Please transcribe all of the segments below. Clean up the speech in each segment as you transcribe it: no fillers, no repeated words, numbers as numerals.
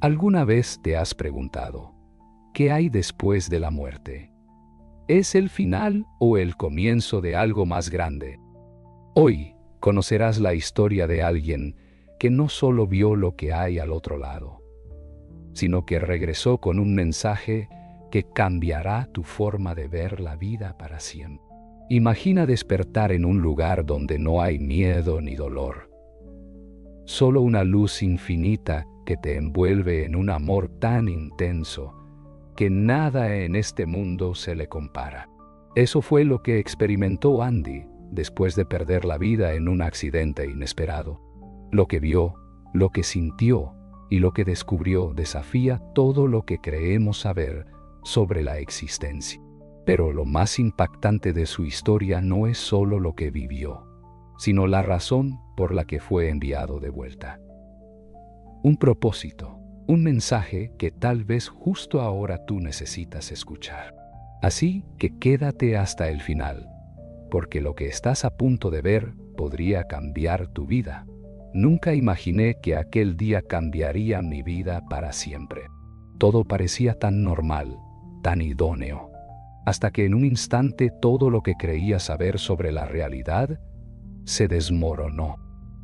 ¿Alguna vez te has preguntado, ¿qué hay después de la muerte? ¿Es el final o el comienzo de algo más grande? Hoy conocerás la historia de alguien que no solo vio lo que hay al otro lado, sino que regresó con un mensaje que cambiará tu forma de ver la vida para siempre. Imagina despertar en un lugar donde no hay miedo ni dolor, solo una luz infinita que te envuelve en un amor tan intenso que nada en este mundo se le compara. Eso fue lo que experimentó Andy después de perder la vida en un accidente inesperado. Lo que vio, lo que sintió y lo que descubrió desafía todo lo que creemos saber sobre la existencia. Pero lo más impactante de su historia no es solo lo que vivió, sino la razón por la que fue enviado de vuelta. Un propósito, un mensaje que tal vez justo ahora tú necesitas escuchar. Así que quédate hasta el final, porque lo que estás a punto de ver podría cambiar tu vida. Nunca imaginé que aquel día cambiaría mi vida para siempre. Todo parecía tan normal, tan idóneo, hasta que en un instante todo lo que creía saber sobre la realidad se desmoronó.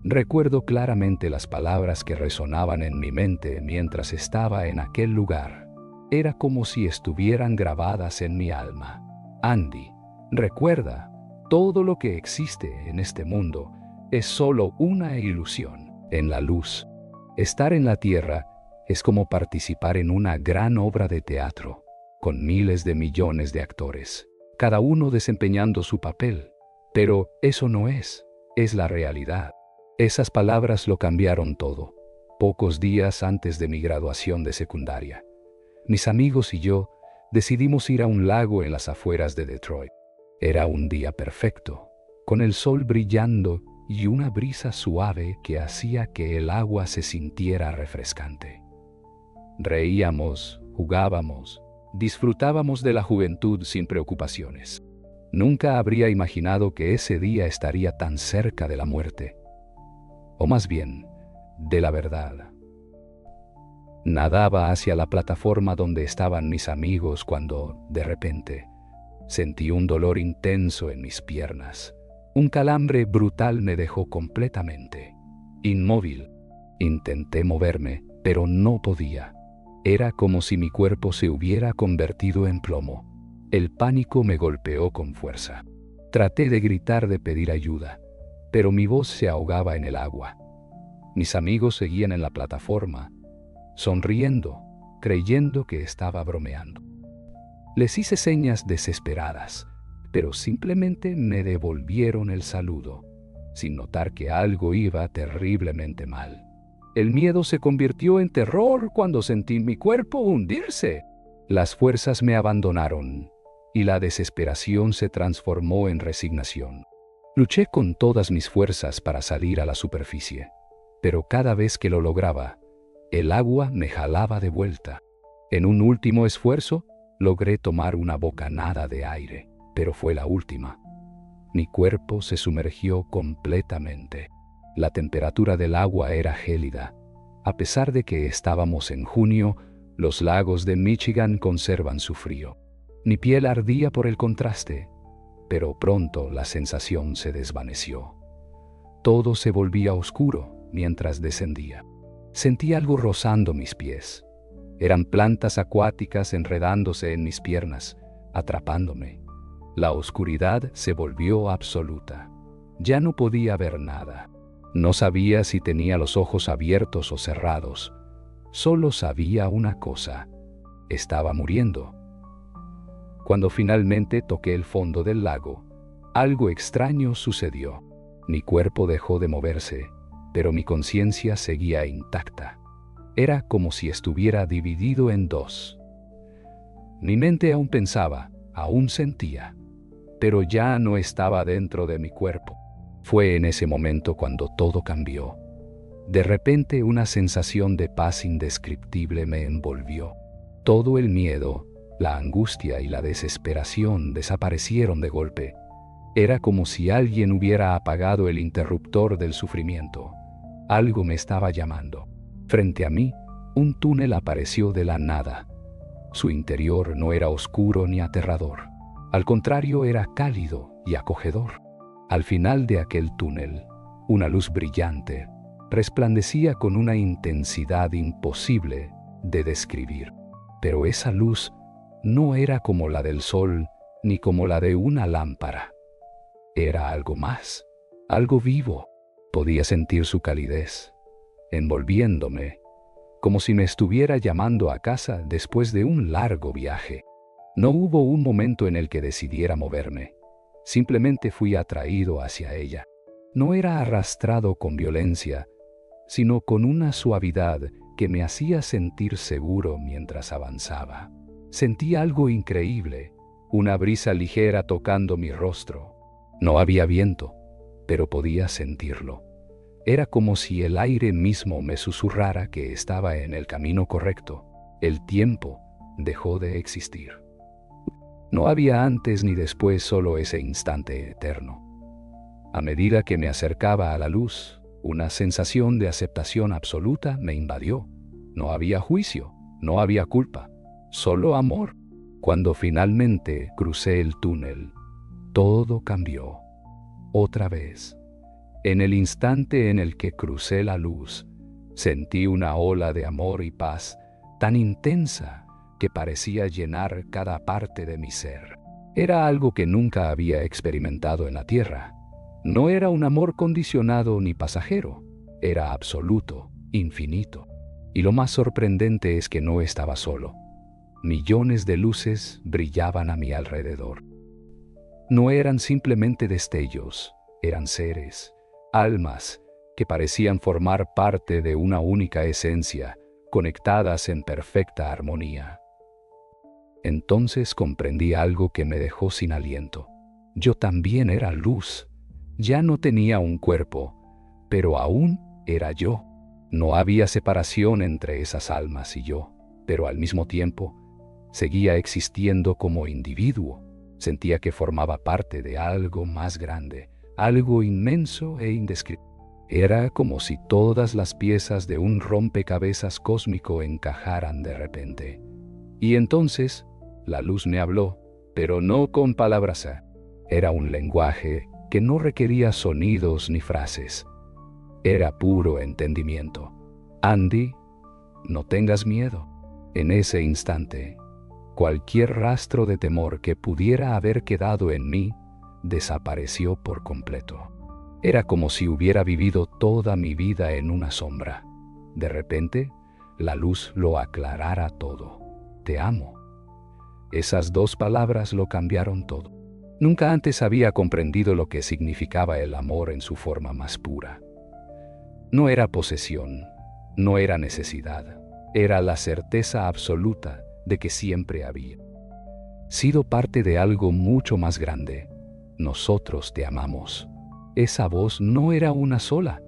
Recuerdo claramente las palabras que resonaban en mi mente mientras estaba en aquel lugar. Era como si estuvieran grabadas en mi alma. Andy, recuerda, todo lo que existe en este mundo es solo una ilusión. En la luz, estar en la tierra es como participar en una gran obra de teatro, con miles de millones de actores, cada uno desempeñando su papel. Pero eso no es la realidad. Esas palabras lo cambiaron todo. Pocos días antes de mi graduación de secundaria, mis amigos y yo decidimos ir a un lago en las afueras de Detroit. Era un día perfecto, con el sol brillando y una brisa suave que hacía que el agua se sintiera refrescante. Reíamos, jugábamos, disfrutábamos de la juventud sin preocupaciones. Nunca habría imaginado que ese día estaría tan cerca de la muerte, o más bien, de la verdad. Nadaba hacia la plataforma donde estaban mis amigos cuando, de repente, sentí un dolor intenso en mis piernas. Un calambre brutal me dejó completamente inmóvil. Intenté moverme, pero no podía. Era como si mi cuerpo se hubiera convertido en plomo. El pánico me golpeó con fuerza. Traté de gritar, de pedir ayuda, pero mi voz se ahogaba en el agua. Mis amigos seguían en la plataforma, sonriendo, creyendo que estaba bromeando. Les hice señas desesperadas, pero simplemente me devolvieron el saludo, sin notar que algo iba terriblemente mal. El miedo se convirtió en terror cuando sentí mi cuerpo hundirse. Las fuerzas me abandonaron y la desesperación se transformó en resignación. Luché con todas mis fuerzas para salir a la superficie, pero cada vez que lo lograba, el agua me jalaba de vuelta. En un último esfuerzo, logré tomar una bocanada de aire, pero fue la última. Mi cuerpo se sumergió completamente. La temperatura del agua era gélida. A pesar de que estábamos en junio, los lagos de Michigan conservan su frío. Mi piel ardía por el contraste, pero pronto la sensación se desvaneció. Todo se volvía oscuro mientras descendía. Sentí algo rozando mis pies. Eran plantas acuáticas enredándose en mis piernas, atrapándome. La oscuridad se volvió absoluta. Ya no podía ver nada. No sabía si tenía los ojos abiertos o cerrados. Solo sabía una cosa: estaba muriendo. Cuando finalmente toqué el fondo del lago, algo extraño sucedió. Mi cuerpo dejó de moverse, pero mi conciencia seguía intacta. Era como si estuviera dividido en dos. Mi mente aún pensaba, aún sentía, pero ya no estaba dentro de mi cuerpo. Fue en ese momento cuando todo cambió. De repente una sensación de paz indescriptible me envolvió. Todo el miedo, la angustia y la desesperación desaparecieron de golpe. Era como si alguien hubiera apagado el interruptor del sufrimiento. Algo me estaba llamando. Frente a mí, Un túnel apareció de la nada. Su interior no era oscuro ni aterrador. Al contrario, era cálido y acogedor. Al final de aquel túnel, una luz brillante resplandecía con una intensidad imposible de describir. Pero esa luz no era como la del sol ni como la de una lámpara. Era algo más, algo vivo. Podía sentir su calidez, envolviéndome, como si me estuviera llamando a casa después de un largo viaje. No hubo un momento en el que decidiera moverme. Simplemente fui atraído hacia ella. No era arrastrado con violencia, sino con una suavidad que me hacía sentir seguro mientras avanzaba. Sentí algo increíble, una brisa ligera tocando mi rostro. No había viento, pero podía sentirlo. Era como si el aire mismo me susurrara que estaba en el camino correcto. El tiempo dejó de existir. No había antes ni después, solo ese instante eterno. A medida que me acercaba a la luz, una sensación de aceptación absoluta me invadió. No había juicio, no había culpa, solo amor. Cuando finalmente crucé el túnel, todo cambió. Otra vez. En el instante en el que crucé la luz, sentí una ola de amor y paz tan intensa que parecía llenar cada parte de mi ser. Era algo que nunca había experimentado en la tierra. No era un amor condicionado ni pasajero, era absoluto, infinito. Y lo más sorprendente es que no estaba solo. Millones de luces brillaban a mi alrededor. No eran simplemente destellos, eran seres, almas, que parecían formar parte de una única esencia, conectadas en perfecta armonía. Entonces comprendí algo que me dejó sin aliento. Yo también era luz. Ya no tenía un cuerpo, pero aún era yo. No había separación entre esas almas y yo, pero al mismo tiempo seguía existiendo como individuo. Sentía que formaba parte de algo más grande, algo inmenso e indescriptible. Era como si todas las piezas de un rompecabezas cósmico encajaran de repente. Y entonces la luz me habló, pero no con palabras. Era un lenguaje que no requería sonidos ni frases. Era puro entendimiento. Andy, no tengas miedo. En ese instante, cualquier rastro de temor que pudiera haber quedado en mí desapareció por completo. Era como si hubiera vivido toda mi vida en una sombra. De repente, la luz lo aclarara todo. Te amo. Esas dos palabras lo cambiaron todo. Nunca antes había comprendido lo que significaba el amor en su forma más pura. No era posesión, no era necesidad, era la certeza absoluta de que siempre había sido parte de algo mucho más grande. Nosotros te amamos. Esa voz no era una sola,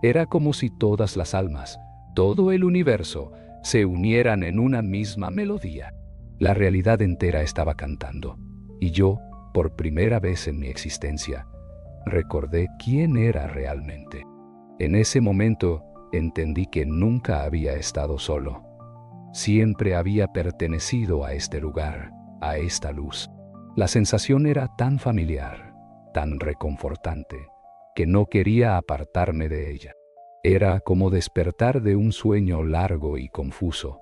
era como si todas las almas, todo el universo, se unieran en una misma melodía. La realidad entera estaba cantando, y yo, por primera vez en mi existencia, recordé quién era realmente. En ese momento entendí que nunca había estado solo. Siempre había pertenecido a este lugar, a esta luz. La sensación era tan familiar, tan reconfortante, que no quería apartarme de ella. Era como despertar de un sueño largo y confuso,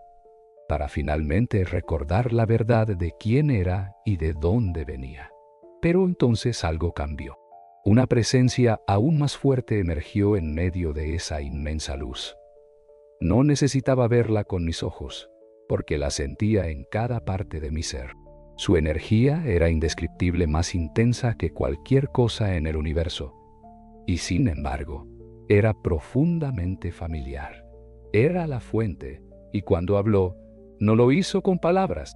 para finalmente recordar la verdad de quién era y de dónde venía. Pero entonces algo cambió. Una presencia aún más fuerte emergió en medio de esa inmensa luz. No necesitaba verla con mis ojos, porque la sentía en cada parte de mi ser. Su energía era indescriptible, más intensa que cualquier cosa en el universo. Y sin embargo, era profundamente familiar. Era la fuente, y cuando habló, no lo hizo con palabras.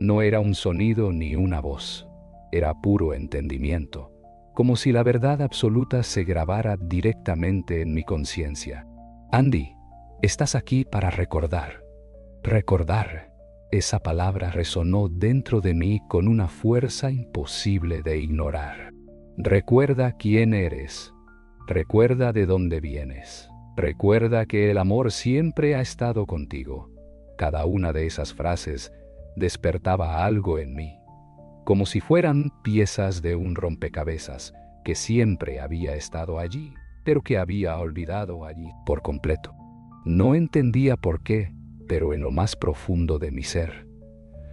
No era un sonido ni una voz. Era puro entendimiento, como si la verdad absoluta se grabara directamente en mi conciencia. Andy, estás aquí para recordar. Recordar. Esa palabra resonó dentro de mí con una fuerza imposible de ignorar. Recuerda quién eres. Recuerda de dónde vienes. Recuerda que el amor siempre ha estado contigo. Cada una de esas frases despertaba algo en mí, como si fueran piezas de un rompecabezas que siempre había estado allí, pero que había olvidado allí por completo. No entendía por qué, pero en lo más profundo de mi ser,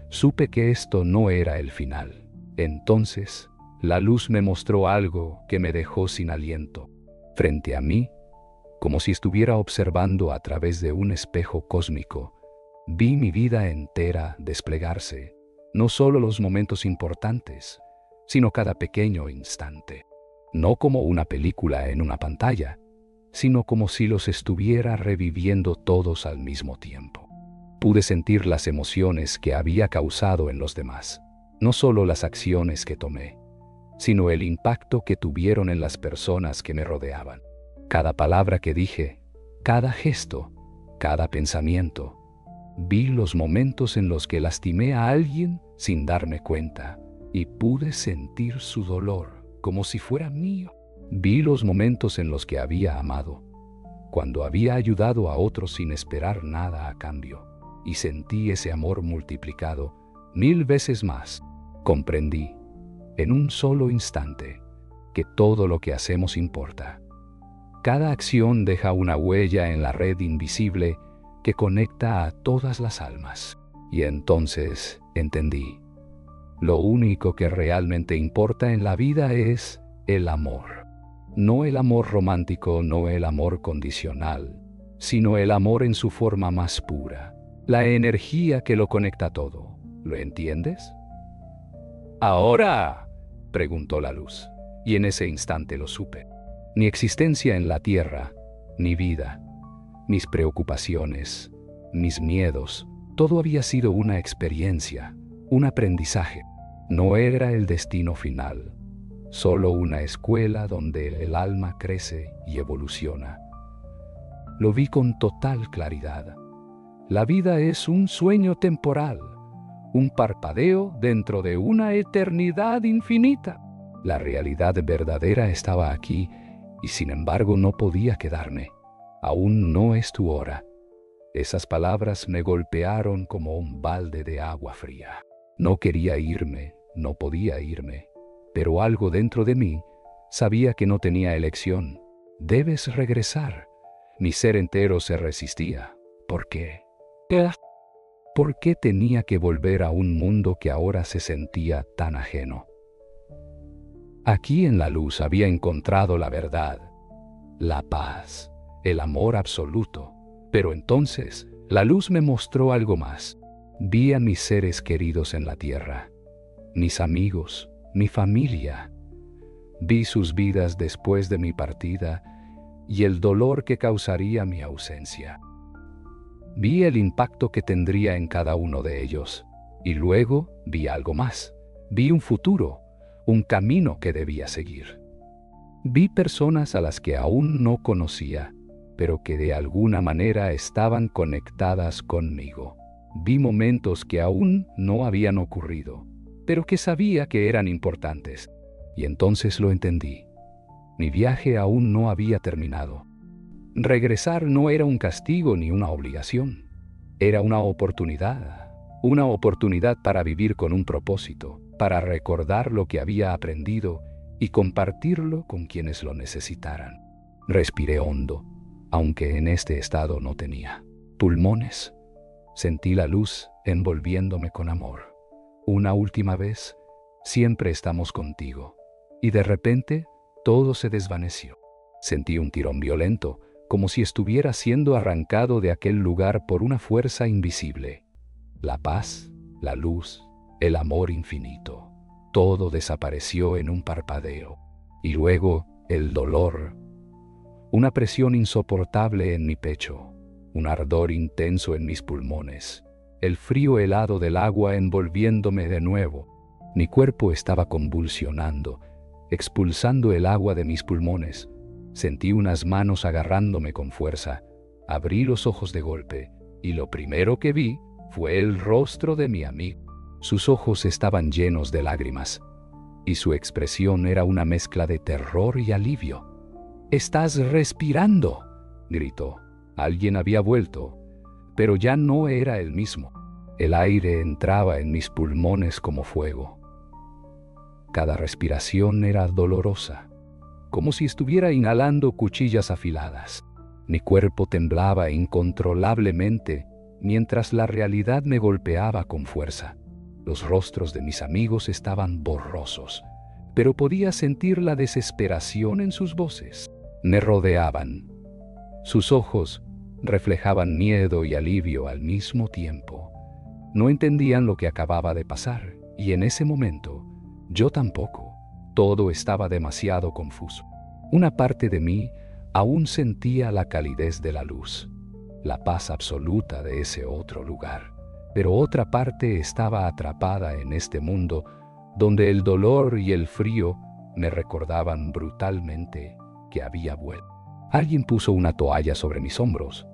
supe que esto no era el final. Entonces, la luz me mostró algo que me dejó sin aliento. Frente a mí, como si estuviera observando a través de un espejo cósmico, vi mi vida entera desplegarse, no solo los momentos importantes, sino cada pequeño instante. No como una película en una pantalla, sino como si los estuviera reviviendo todos al mismo tiempo. Pude sentir las emociones que había causado en los demás, no solo las acciones que tomé, sino el impacto que tuvieron en las personas que me rodeaban. Cada palabra que dije, cada gesto, cada pensamiento. Vi los momentos en los que lastimé a alguien sin darme cuenta y pude sentir su dolor como si fuera mío. Vi los momentos en los que había amado, cuando había ayudado a otros sin esperar nada a cambio, y sentí ese amor multiplicado 1000 veces más. Comprendí, en un solo instante, que todo lo que hacemos importa. Cada acción deja una huella en la red invisible que conecta a todas las almas. Y entonces entendí, lo único que realmente importa en la vida es el amor. No el amor romántico, no el amor condicional, sino el amor en su forma más pura, la energía que lo conecta todo. ¿Lo entiendes? ¿Ahora?, preguntó la luz, y en ese instante lo supe. Ni existencia en la tierra, ni vida, mis preocupaciones, mis miedos, todo había sido una experiencia, un aprendizaje. No era el destino final, solo una escuela donde el alma crece y evoluciona. Lo vi con total claridad. La vida es un sueño temporal, un parpadeo dentro de una eternidad infinita. La realidad verdadera estaba aquí y sin embargo no podía quedarme. Aún no es tu hora. Esas palabras me golpearon como un balde de agua fría. No quería irme, no podía irme, pero algo dentro de mí sabía que no tenía elección. Debes regresar. Mi ser entero se resistía. ¿Por qué? ¿Por qué tenía que volver a un mundo que ahora se sentía tan ajeno? Aquí en la luz había encontrado la verdad, la paz, el amor absoluto. Pero entonces la luz me mostró algo más. Vi a mis seres queridos en la tierra, mis amigos, mi familia. Vi sus vidas después de mi partida y el dolor que causaría mi ausencia. Vi el impacto que tendría en cada uno de ellos. Y luego vi algo más. Vi un futuro, un camino que debía seguir. Vi personas a las que aún no conocía, pero que de alguna manera estaban conectadas conmigo. Vi momentos que aún no habían ocurrido, pero que sabía que eran importantes. Y entonces lo entendí. Mi viaje aún no había terminado. Regresar no era un castigo ni una obligación. Era una oportunidad para vivir con un propósito, para recordar lo que había aprendido y compartirlo con quienes lo necesitaran. Respiré hondo, aunque en este estado no tenía pulmones. Sentí la luz envolviéndome con amor. Una última vez, siempre estamos contigo. Y de repente, todo se desvaneció. Sentí un tirón violento, como si estuviera siendo arrancado de aquel lugar por una fuerza invisible. La paz, la luz, el amor infinito. Todo desapareció en un parpadeo. Y luego, el dolor. Una presión insoportable en mi pecho, un ardor intenso en mis pulmones, el frío helado del agua envolviéndome de nuevo. Mi cuerpo estaba convulsionando, expulsando el agua de mis pulmones. Sentí unas manos agarrándome con fuerza. Abrí los ojos de golpe, y lo primero que vi fue el rostro de mi amigo. Sus ojos estaban llenos de lágrimas, y su expresión era una mezcla de terror y alivio. «¿Estás respirando?», gritó. Alguien había vuelto, pero ya no era el mismo. El aire entraba en mis pulmones como fuego. Cada respiración era dolorosa, como si estuviera inhalando cuchillas afiladas. Mi cuerpo temblaba incontrolablemente mientras la realidad me golpeaba con fuerza. Los rostros de mis amigos estaban borrosos, pero podía sentir la desesperación en sus voces. Me rodeaban. Sus ojos reflejaban miedo y alivio al mismo tiempo. No entendían lo que acababa de pasar, y en ese momento, yo tampoco. Todo estaba demasiado confuso. Una parte de mí aún sentía la calidez de la luz, la paz absoluta de ese otro lugar, pero otra parte estaba atrapada en este mundo donde el dolor y el frío me recordaban brutalmente que había vuelto. Alguien puso una toalla sobre mis hombros,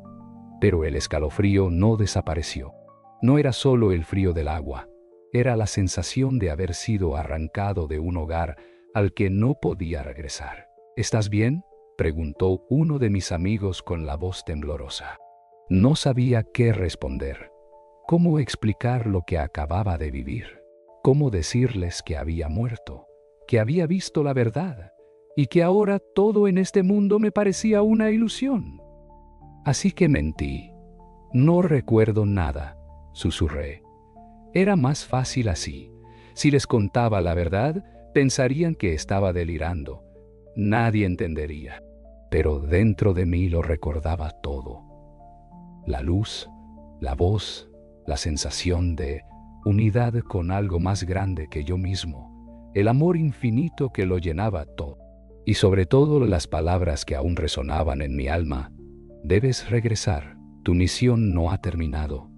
pero el escalofrío no desapareció. No era solo el frío del agua, era la sensación de haber sido arrancado de un hogar al que no podía regresar. ¿Estás bien?, preguntó uno de mis amigos con la voz temblorosa. No sabía qué responder. ¿Cómo explicar lo que acababa de vivir? ¿Cómo decirles que había muerto, que había visto la verdad y que ahora todo en este mundo me parecía una ilusión? Así que mentí. No recuerdo nada, susurré. Era más fácil así. Si les contaba la verdad, pensarían que estaba delirando. Nadie entendería. Pero dentro de mí lo recordaba todo. La luz, la voz, la sensación de unidad con algo más grande que yo mismo, el amor infinito que lo llenaba todo. Y sobre todo las palabras que aún resonaban en mi alma. Debes regresar, tu misión no ha terminado.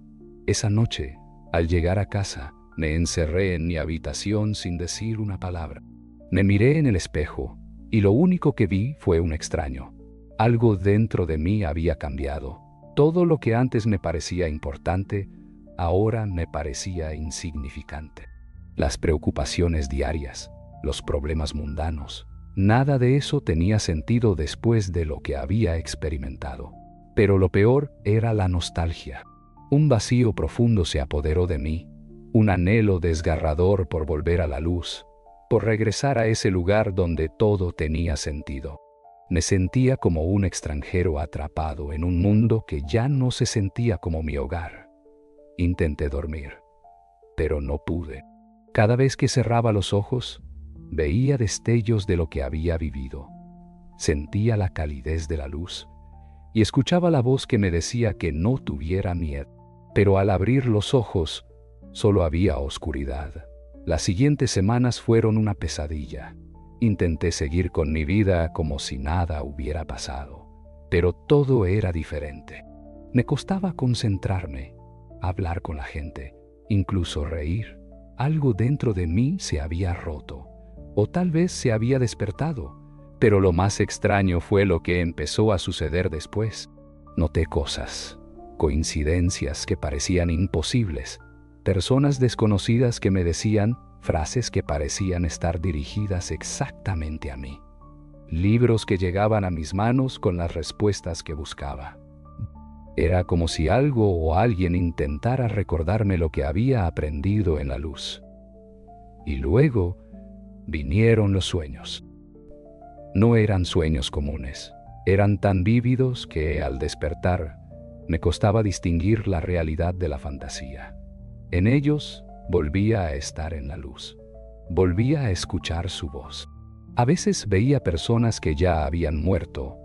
Esa noche, al llegar a casa, me encerré en mi habitación sin decir una palabra. Me miré en el espejo y lo único que vi fue un extraño. Algo dentro de mí había cambiado. Todo lo que antes me parecía importante, ahora me parecía insignificante. Las preocupaciones diarias, los problemas mundanos, nada de eso tenía sentido después de lo que había experimentado. Pero lo peor era la nostalgia. Un vacío profundo se apoderó de mí, un anhelo desgarrador por volver a la luz, por regresar a ese lugar donde todo tenía sentido. Me sentía como un extranjero atrapado en un mundo que ya no se sentía como mi hogar. Intenté dormir, pero no pude. Cada vez que cerraba los ojos, veía destellos de lo que había vivido. Sentía la calidez de la luz y escuchaba la voz que me decía que no tuviera miedo. Pero al abrir los ojos, solo había oscuridad. Las siguientes semanas fueron una pesadilla. Intenté seguir con mi vida como si nada hubiera pasado, pero todo era diferente. Me costaba concentrarme, hablar con la gente, incluso reír. Algo dentro de mí se había roto, o tal vez se había despertado, pero lo más extraño fue lo que empezó a suceder después. Noté cosas, coincidencias que parecían imposibles, personas desconocidas que me decían frases que parecían estar dirigidas exactamente a mí, libros que llegaban a mis manos con las respuestas que buscaba. Era como si algo o alguien intentara recordarme lo que había aprendido en la luz. Y luego vinieron los sueños. No eran sueños comunes, eran tan vívidos que al despertar me costaba distinguir la realidad de la fantasía. En ellos volvía a estar en la luz, volvía a escuchar su voz. A veces veía personas que ya habían muerto,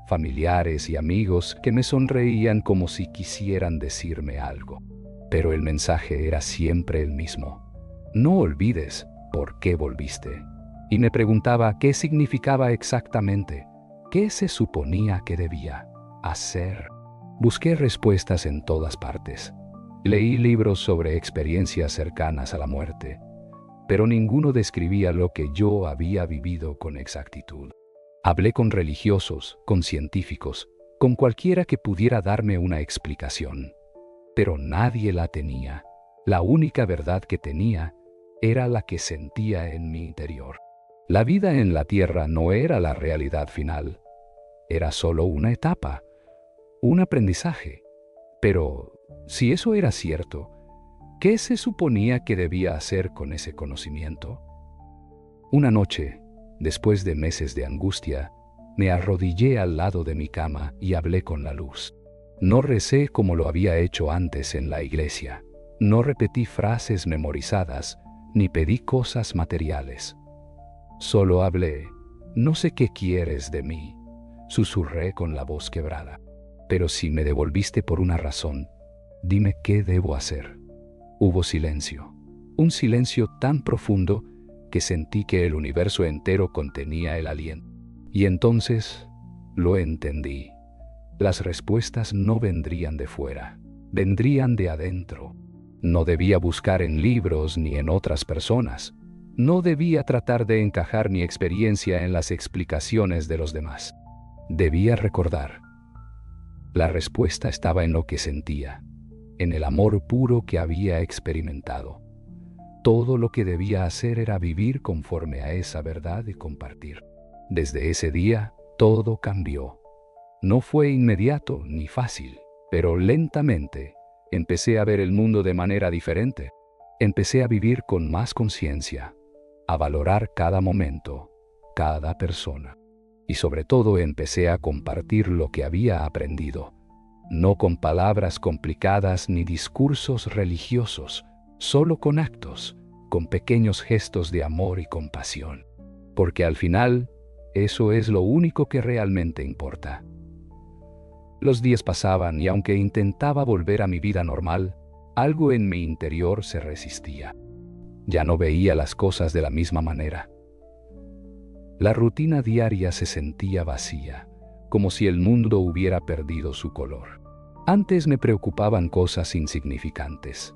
familiares y amigos que me sonreían como si quisieran decirme algo. Pero el mensaje era siempre el mismo. No olvides por qué volviste. Y me preguntaba qué significaba exactamente, qué se suponía que debía hacer. Busqué respuestas en todas partes. Leí libros sobre experiencias cercanas a la muerte, pero ninguno describía lo que yo había vivido con exactitud. Hablé con religiosos, con científicos, con cualquiera que pudiera darme una explicación, pero nadie la tenía. La única verdad que tenía era la que sentía en mi interior. La vida en la tierra no era la realidad final, era solo una etapa, un aprendizaje. Pero, si eso era cierto, ¿qué se suponía que debía hacer con ese conocimiento? Una noche, después de meses de angustia, me arrodillé al lado de mi cama y hablé con la luz. No recé como lo había hecho antes en la iglesia. No repetí frases memorizadas, ni pedí cosas materiales. Solo hablé. No sé qué quieres de mí, susurré con la voz quebrada. Pero si me devolviste por una razón, dime qué debo hacer. Hubo silencio, un silencio tan profundo que sentí que el universo entero contenía el aliento. Y entonces lo entendí. Las respuestas no vendrían de fuera, vendrían de adentro. No debía buscar en libros ni en otras personas. No debía tratar de encajar mi experiencia en las explicaciones de los demás. Debía recordar. La respuesta estaba en lo que sentía, en el amor puro que había experimentado. Todo lo que debía hacer era vivir conforme a esa verdad y compartir. Desde ese día, todo cambió. No fue inmediato ni fácil, pero lentamente empecé a ver el mundo de manera diferente. Empecé a vivir con más conciencia, a valorar cada momento, cada persona. Y sobre todo empecé a compartir lo que había aprendido, no con palabras complicadas ni discursos religiosos, solo con actos, con pequeños gestos de amor y compasión. Porque al final, eso es lo único que realmente importa. Los días pasaban y aunque intentaba volver a mi vida normal, algo en mi interior se resistía. Ya no veía las cosas de la misma manera. La rutina diaria se sentía vacía, como si el mundo hubiera perdido su color. Antes me preocupaban cosas insignificantes.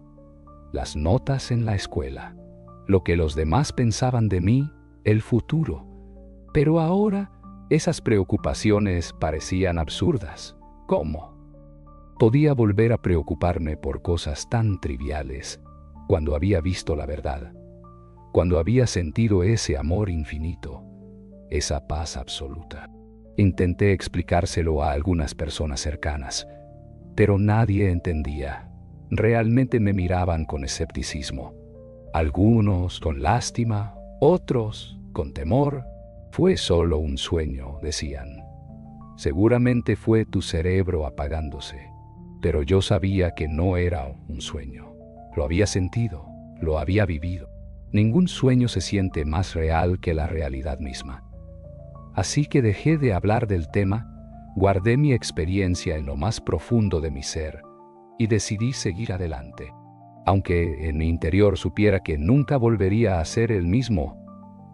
Las notas en la escuela, lo que los demás pensaban de mí, el futuro. Pero ahora, esas preocupaciones parecían absurdas. ¿Cómo? Podía volver a preocuparme por cosas tan triviales cuando había visto la verdad, cuando había sentido ese amor infinito, esa paz absoluta. Intenté explicárselo a algunas personas cercanas, pero nadie entendía. Realmente me miraban con escepticismo. Algunos con lástima, otros con temor. Fue solo un sueño, decían. Seguramente fue tu cerebro apagándose, pero yo sabía que no era un sueño. Lo había sentido, lo había vivido. Ningún sueño se siente más real que la realidad misma. Así que dejé de hablar del tema, guardé mi experiencia en lo más profundo de mi ser y decidí seguir adelante. Aunque en mi interior supiera que nunca volvería a ser el mismo,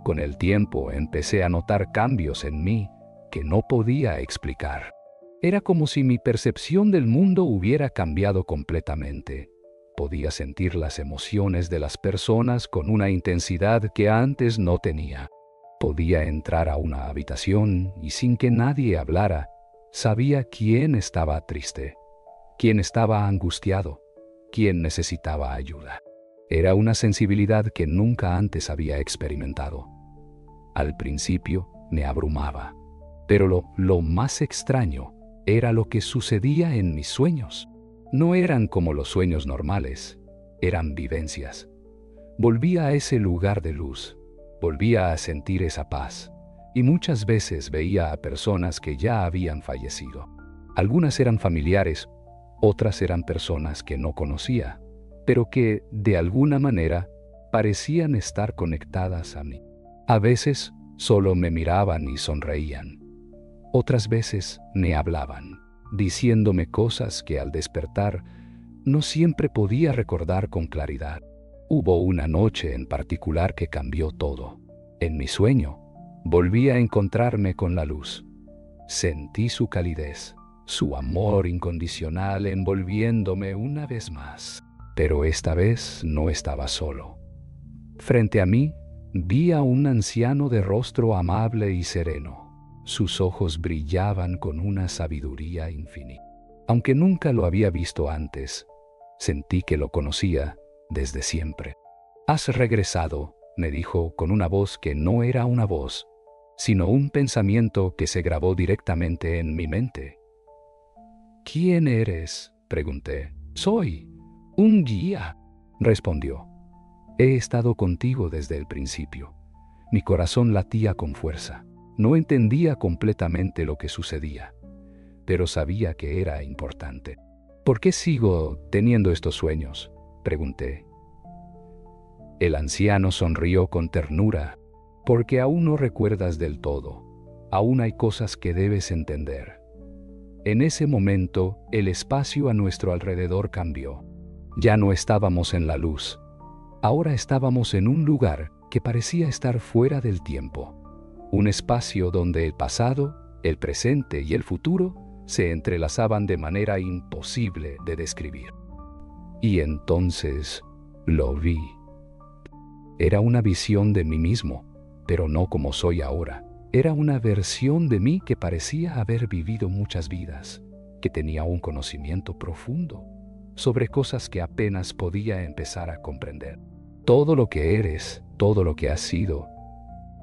con el tiempo empecé a notar cambios en mí que no podía explicar. Era como si mi percepción del mundo hubiera cambiado completamente. Podía sentir las emociones de las personas con una intensidad que antes no tenía. Podía entrar a una habitación y sin que nadie hablara, sabía quién estaba triste, quién estaba angustiado, quién necesitaba ayuda. Era una sensibilidad que nunca antes había experimentado. Al principio me abrumaba, pero lo más extraño era lo que sucedía en mis sueños. No eran como los sueños normales, eran vivencias. Volvía a ese lugar de luz, volvía a sentir esa paz, y muchas veces veía a personas que ya habían fallecido. Algunas eran familiares, otras eran personas que no conocía, pero que, de alguna manera, parecían estar conectadas a mí. A veces, solo me miraban y sonreían. Otras veces, me hablaban, diciéndome cosas que al despertar no siempre podía recordar con claridad. Hubo una noche en particular que cambió todo. En mi sueño, volví a encontrarme con la luz. Sentí su calidez, su amor incondicional envolviéndome una vez más. Pero esta vez no estaba solo. Frente a mí, vi a un anciano de rostro amable y sereno. Sus ojos brillaban con una sabiduría infinita. Aunque nunca lo había visto antes, sentí que lo conocía desde siempre. «Has regresado», me dijo con una voz que no era una voz, sino un pensamiento que se grabó directamente en mi mente. ¿Quién eres?, pregunté. Soy un guía, respondió. He estado contigo desde el principio. Mi corazón latía con fuerza. No entendía completamente lo que sucedía, pero sabía que era importante. ¿Por qué sigo teniendo estos sueños?, pregunté. El anciano sonrió con ternura. Porque aún no recuerdas del todo. Aún hay cosas que debes entender. En ese momento, el espacio a nuestro alrededor cambió. Ya no estábamos en la luz. Ahora estábamos en un lugar que parecía estar fuera del tiempo. Un espacio donde el pasado, el presente y el futuro se entrelazaban de manera imposible de describir. Y entonces lo vi. Era una visión de mí mismo, pero no como soy ahora. Era una versión de mí que parecía haber vivido muchas vidas, que tenía un conocimiento profundo sobre cosas que apenas podía empezar a comprender. Todo lo que eres, todo lo que has sido,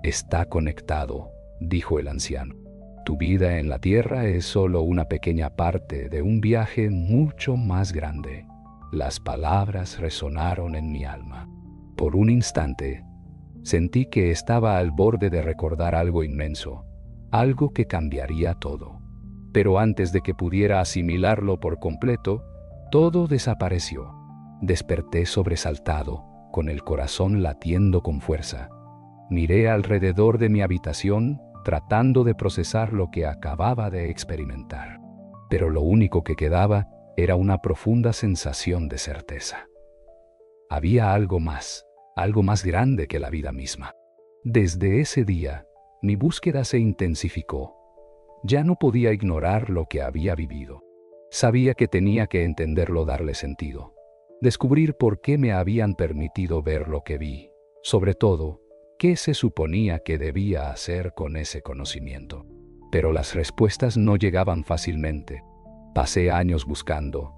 está conectado, dijo el anciano. Tu vida en la tierra es solo una pequeña parte de un viaje mucho más grande. Las palabras resonaron en mi alma. Por un instante, sentí que estaba al borde de recordar algo inmenso, algo que cambiaría todo. Pero antes de que pudiera asimilarlo por completo, todo desapareció. Desperté sobresaltado, con el corazón latiendo con fuerza. Miré alrededor de mi habitación, tratando de procesar lo que acababa de experimentar. Pero lo único que quedaba era una profunda sensación de certeza. Había algo más grande que la vida misma. Desde ese día, mi búsqueda se intensificó. Ya no podía ignorar lo que había vivido. Sabía que tenía que entenderlo, darle sentido. Descubrir por qué me habían permitido ver lo que vi. Sobre todo, qué se suponía que debía hacer con ese conocimiento. Pero las respuestas no llegaban fácilmente. Pasé años buscando.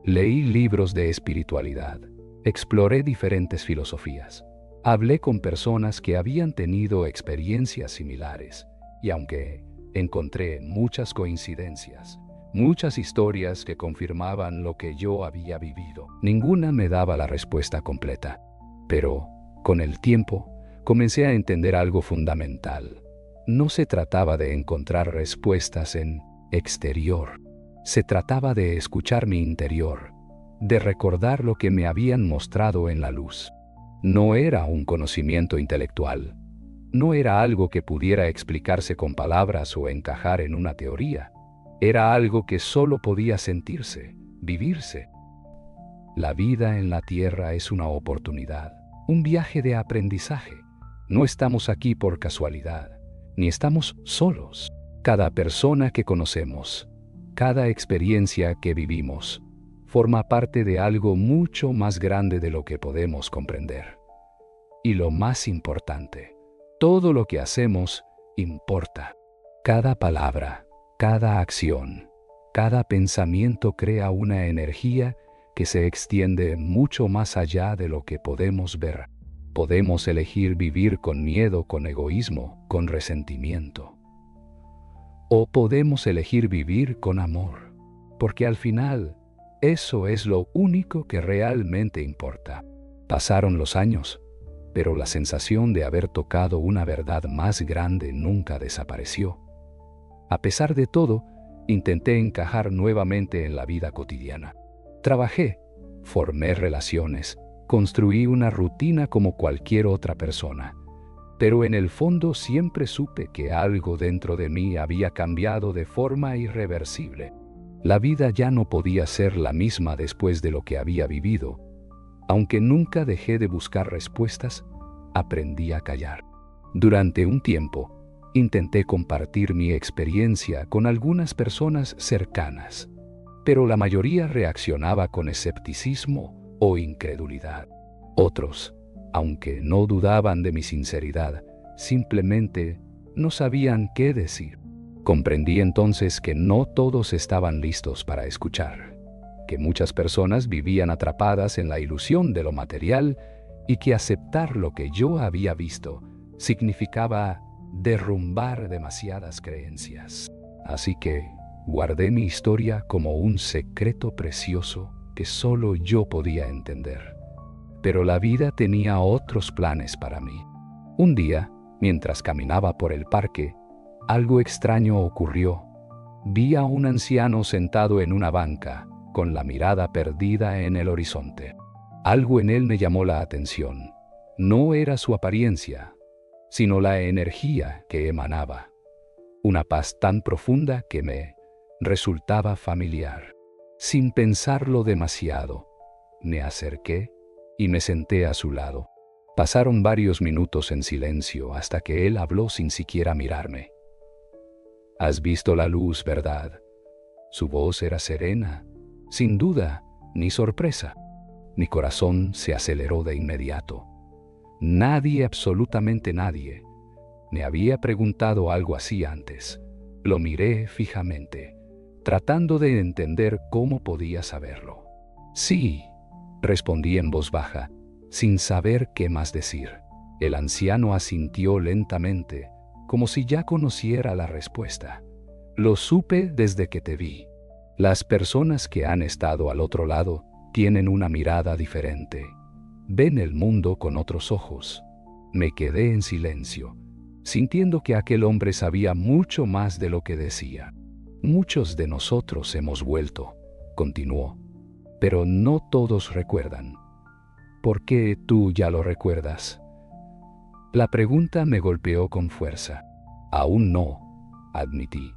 Leí libros de espiritualidad. Exploré diferentes filosofías. Hablé con personas que habían tenido experiencias similares. Y aunque encontré muchas coincidencias, muchas historias que confirmaban lo que yo había vivido, ninguna me daba la respuesta completa. Pero, con el tiempo, comencé a entender algo fundamental. No se trataba de encontrar respuestas en exterior. Se trataba de escuchar mi interior, de recordar lo que me habían mostrado en la luz. No era un conocimiento intelectual. No era algo que pudiera explicarse con palabras o encajar en una teoría. Era algo que solo podía sentirse, vivirse. La vida en la tierra es una oportunidad, un viaje de aprendizaje. No estamos aquí por casualidad, ni estamos solos. Cada persona que conocemos, cada experiencia que vivimos, forma parte de algo mucho más grande de lo que podemos comprender. Y lo más importante, todo lo que hacemos importa. Cada palabra, cada acción, cada pensamiento crea una energía que se extiende mucho más allá de lo que podemos ver. Podemos elegir vivir con miedo, con egoísmo, con resentimiento. O podemos elegir vivir con amor, porque al final, eso es lo único que realmente importa. Pasaron los años, pero la sensación de haber tocado una verdad más grande nunca desapareció. A pesar de todo, intenté encajar nuevamente en la vida cotidiana. Trabajé, formé relaciones, construí una rutina como cualquier otra persona. Pero en el fondo siempre supe que algo dentro de mí había cambiado de forma irreversible. La vida ya no podía ser la misma después de lo que había vivido. Aunque nunca dejé de buscar respuestas, aprendí a callar. Durante un tiempo, intenté compartir mi experiencia con algunas personas cercanas, pero la mayoría reaccionaba con escepticismo o incredulidad. Otros, aunque no dudaban de mi sinceridad, simplemente no sabían qué decir. Comprendí entonces que no todos estaban listos para escuchar, que muchas personas vivían atrapadas en la ilusión de lo material y que aceptar lo que yo había visto significaba derrumbar demasiadas creencias. Así que Guardé mi historia como un secreto precioso que solo yo podía entender. Pero la vida tenía otros planes para mí. Un día, mientras caminaba por el parque, algo extraño ocurrió. Vi a un anciano sentado en una banca, con la mirada perdida en el horizonte. Algo en él me llamó la atención. No era su apariencia, sino la energía que emanaba. Una paz tan profunda que me resultaba familiar. Sin pensarlo demasiado, me acerqué y me senté a su lado. Pasaron varios minutos en silencio hasta que él habló sin siquiera mirarme. «Has visto la luz, ¿verdad?» Su voz era serena, sin duda ni sorpresa. Mi corazón se aceleró de inmediato. Nadie, absolutamente nadie, me había preguntado algo así antes. Lo miré fijamente, tratando de entender cómo podía saberlo. «Sí», respondí en voz baja, sin saber qué más decir. El anciano asintió lentamente, como si ya conociera la respuesta. «Lo supe desde que te vi. Las personas que han estado al otro lado tienen una mirada diferente. Ven el mundo con otros ojos». Me quedé en silencio, sintiendo que aquel hombre sabía mucho más de lo que decía. «Muchos de nosotros hemos vuelto», continuó, «pero no todos recuerdan. ¿Por qué tú ya lo recuerdas?» La pregunta me golpeó con fuerza. «Aún no», admití,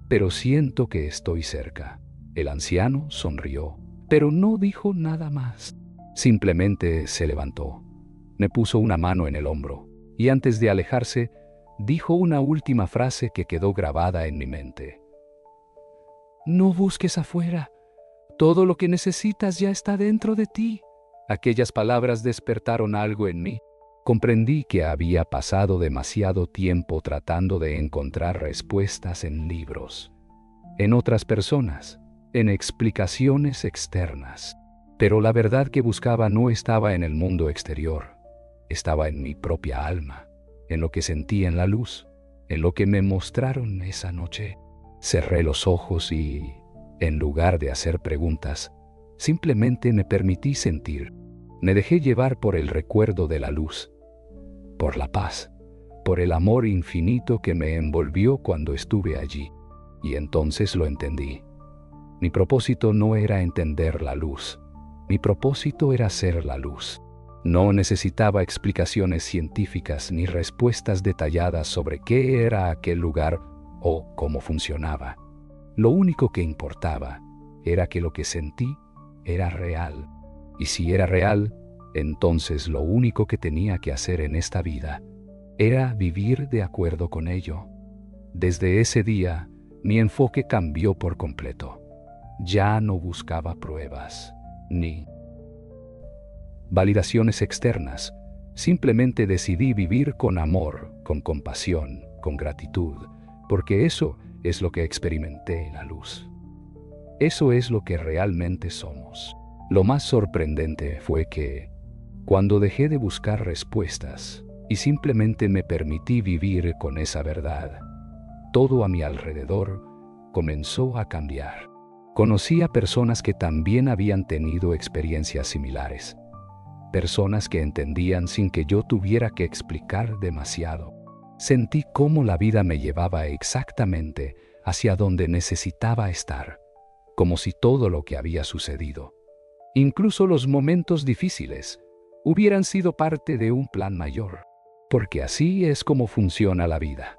«pero siento que estoy cerca». El anciano sonrió, pero no dijo nada más. Simplemente se levantó, me puso una mano en el hombro y antes de alejarse, dijo una última frase que quedó grabada en mi mente. «No busques afuera. Todo lo que necesitas ya está dentro de ti». Aquellas palabras despertaron algo en mí. Comprendí que había pasado demasiado tiempo tratando de encontrar respuestas en libros, en otras personas, en explicaciones externas. Pero la verdad que buscaba no estaba en el mundo exterior, estaba en mi propia alma, en lo que sentí en la luz, en lo que me mostraron esa noche. Cerré los ojos y, en lugar de hacer preguntas, simplemente me permití sentir. Me dejé llevar por el recuerdo de la luz, por la paz, por el amor infinito que me envolvió cuando estuve allí. Y entonces lo entendí. Mi propósito no era entender la luz. Mi propósito era ser la luz. No necesitaba explicaciones científicas ni respuestas detalladas sobre qué era aquel lugar o cómo funcionaba. Lo único que importaba era que lo que sentí era real. Y si era real, entonces lo único que tenía que hacer en esta vida era vivir de acuerdo con ello. Desde ese día, mi enfoque cambió por completo. Ya no buscaba pruebas, ni validaciones externas. Simplemente decidí vivir con amor, con compasión, con gratitud, porque eso es lo que experimenté en la luz. Eso es lo que realmente somos. Lo más sorprendente fue que, cuando dejé de buscar respuestas y simplemente me permití vivir con esa verdad, todo a mi alrededor comenzó a cambiar. Conocí a personas que también habían tenido experiencias similares. Personas que entendían sin que yo tuviera que explicar demasiado. Sentí cómo la vida me llevaba exactamente hacia donde necesitaba estar, como si todo lo que había sucedido, incluso los momentos difíciles, hubieran sido parte de un plan mayor. Porque así es como funciona la vida.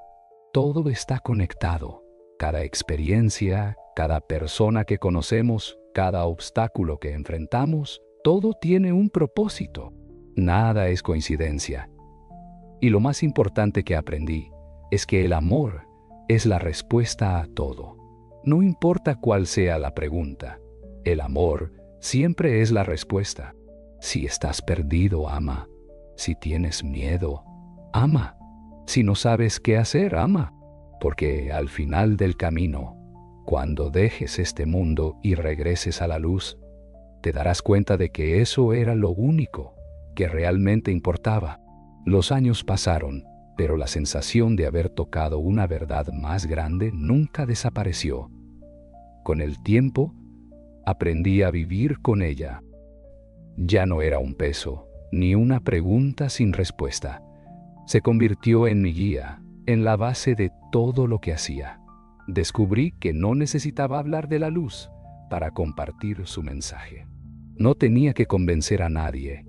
Todo está conectado. Cada experiencia, cada persona que conocemos, cada obstáculo que enfrentamos, todo tiene un propósito. Nada es coincidencia. Y lo más importante que aprendí es que el amor es la respuesta a todo. No importa cuál sea la pregunta, el amor siempre es la respuesta. Si estás perdido, ama. Si tienes miedo, ama. Si no sabes qué hacer, ama. Porque al final del camino, cuando dejes este mundo y regreses a la luz, te darás cuenta de que eso era lo único que realmente importaba. Los años pasaron, pero la sensación de haber tocado una verdad más grande nunca desapareció. Con el tiempo, aprendí a vivir con ella. Ya no era un peso, ni una pregunta sin respuesta. Se convirtió en mi guía, en la base de todo lo que hacía. Descubrí que no necesitaba hablar de la luz para compartir su mensaje. No tenía que convencer a nadie,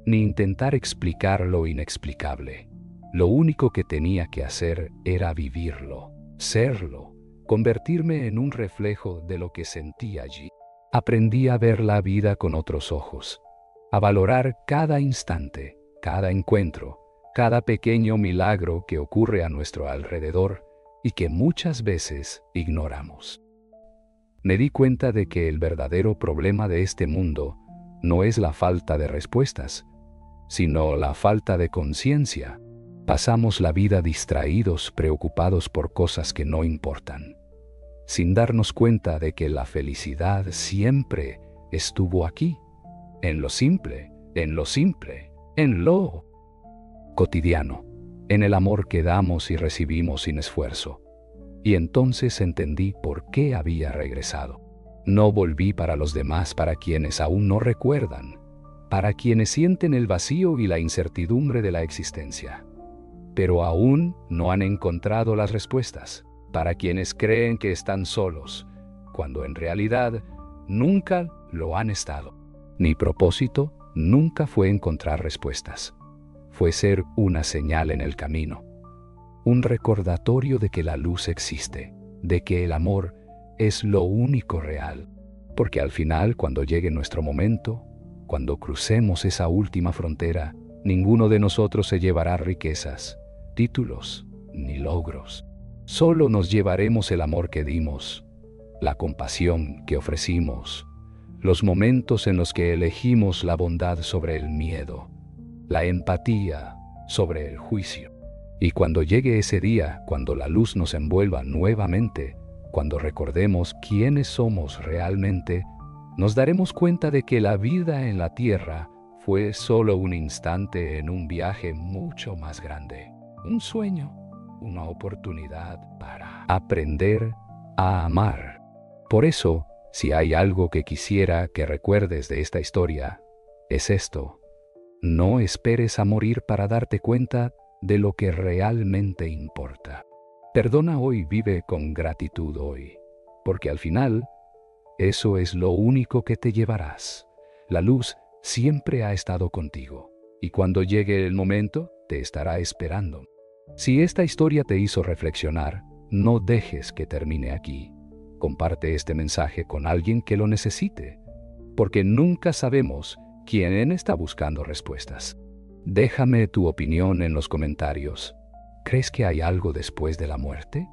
ni intentar explicar lo inexplicable. Lo único que tenía que hacer era vivirlo, serlo, convertirme en un reflejo de lo que sentía allí. Aprendí a ver la vida con otros ojos, a valorar cada instante, cada encuentro, cada pequeño milagro que ocurre a nuestro alrededor y que muchas veces ignoramos. Me di cuenta de que el verdadero problema de este mundo no es la falta de respuestas, sino la falta de conciencia. Pasamos la vida distraídos, preocupados por cosas que no importan, sin darnos cuenta de que la felicidad siempre estuvo aquí, en lo simple, en lo cotidiano, en el amor que damos y recibimos sin esfuerzo. Y entonces entendí por qué había regresado. No volví para los demás, para quienes aún no recuerdan, para quienes sienten el vacío y la incertidumbre de la existencia, pero aún no han encontrado las respuestas, para quienes creen que están solos, cuando en realidad nunca lo han estado. Mi propósito nunca fue encontrar respuestas. Fue ser una señal en el camino, un recordatorio de que la luz existe, de que el amor es lo único real. Porque al final, cuando llegue nuestro momento, cuando crucemos esa última frontera, ninguno de nosotros se llevará riquezas, títulos, ni logros. Solo nos llevaremos el amor que dimos, la compasión que ofrecimos, los momentos en los que elegimos la bondad sobre el miedo, la empatía sobre el juicio. Y cuando llegue ese día, cuando la luz nos envuelva nuevamente, cuando recordemos quiénes somos realmente, nos daremos cuenta de que la vida en la tierra fue solo un instante en un viaje mucho más grande, un sueño, una oportunidad para aprender a amar. Por eso, si hay algo que quisiera que recuerdes de esta historia, es esto: no esperes a morir para darte cuenta de lo que realmente importa. Perdona hoy, vive con gratitud hoy, porque al final, eso es lo único que te llevarás. La luz siempre ha estado contigo, y cuando llegue el momento, te estará esperando. Si esta historia te hizo reflexionar, no dejes que termine aquí. Comparte este mensaje con alguien que lo necesite, porque nunca sabemos quién está buscando respuestas. Déjame tu opinión en los comentarios. ¿Crees que hay algo después de la muerte?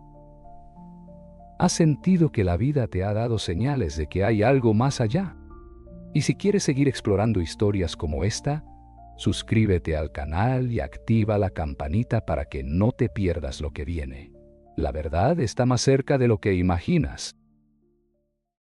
¿Has sentido que la vida te ha dado señales de que hay algo más allá? Y si quieres seguir explorando historias como esta, suscríbete al canal y activa la campanita para que no te pierdas lo que viene. La verdad está más cerca de lo que imaginas.